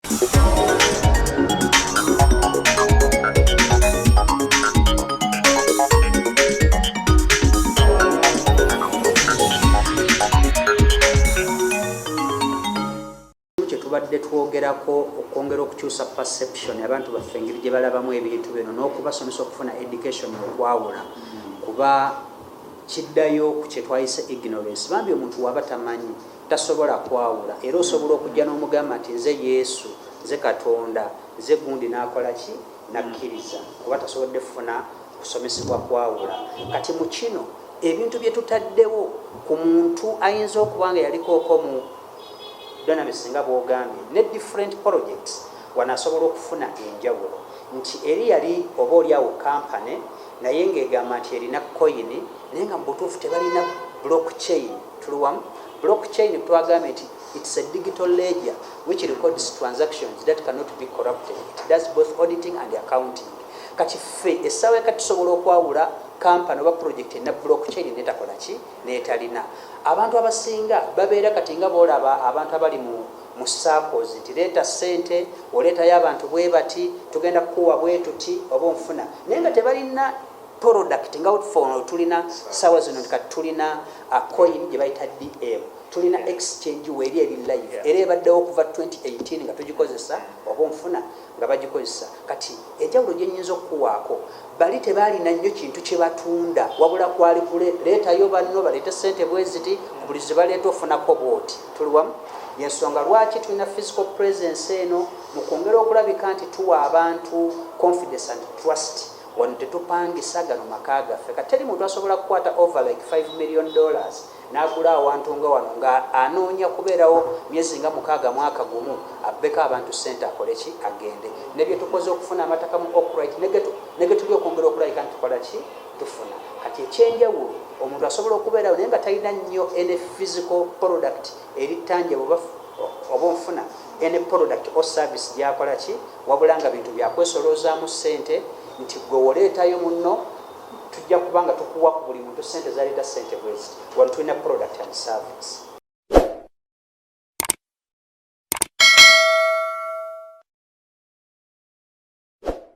Tubadde twogerako okwongera okukyusa perception abantu baffe engeri gye balabamu ebintu bino n'okubasomesa okufuna education okwawula kuba kiddayo ku kye twayise ignorance. Bambi omuntu waba tamanyi tasobola kwawula era osobola okujja n'omugamba nti nze Yesu, nze Katonda, nze gundi n'akola ki nakkiriza kuba tasobodde kufuna kusomesebwa kwawula. Kati mu kino ebintu bye tutaddewo ku muntu ayinza okuba nga yalikooko mu dynamics nga bwogambye ne different projects wanasobola okufuna enjawulo nti eri yali oba oliawo Kkampuni naye ng'egamba nti erina coin naye nga mu butuufu tebalina blockchain. Tuluwamu blockchain twagambye nti it's a digital ledger which records transactions that cannot be corrupted. It does both auditing and accounting. Kati ffe essaawa kati tusobola okwawula Kkampuni oba project na blockchain netakola ki netalina. Abantu abasinga babeera kati nga boolaba abantu abali mu circles nti leeta ssente oleetayo abantu bwe bati tugenda kukuwa bwe tuti oba onfuna naye nga tebalina product nga utfono tulina sawa zino kati tulina coin gye bayita DM tulina exchange weri eri live era ebaddewo okuva 2018 nga tugikozesa oba onfuna nga bagikozesa. Kati enjawulo gye nnyinza okuwaako bali tebaalina nnyo kintu kye batunda wabula kwali kuleetayo banno baleete ssente bwe ziti buli zibaleeta ofunako bwoti. Tuliwamu yensonga lwaki tulina physical presence eno mu kwongera okulabika nti tuwa abantu confidence and trust wano tetupangisa gano maka gaffe. Kati teri muntu asobola kukwata over like $5 million n'agula awantu nga wano nga anoonya kubeerawo myezi nga 6 mwaka gumu abbeko abantu ssente akole ki agende nebye tukoze okufuna amataka mu operate nege tuli okwongera okulabika nti tukola ki tufuna. Kati ekyenjawulo omuntu asobola okubeerawo naye nga talina nnyo ene physical product eri tangible oba nfuna ene product or service gyakola ki wabula nga bintu byakwesoloozaamu ssente nti gwe woleetayo munno tujja kubanga tukuwa ku buli muntu ssente zaleeta ssente bwezi wano tulina product and service.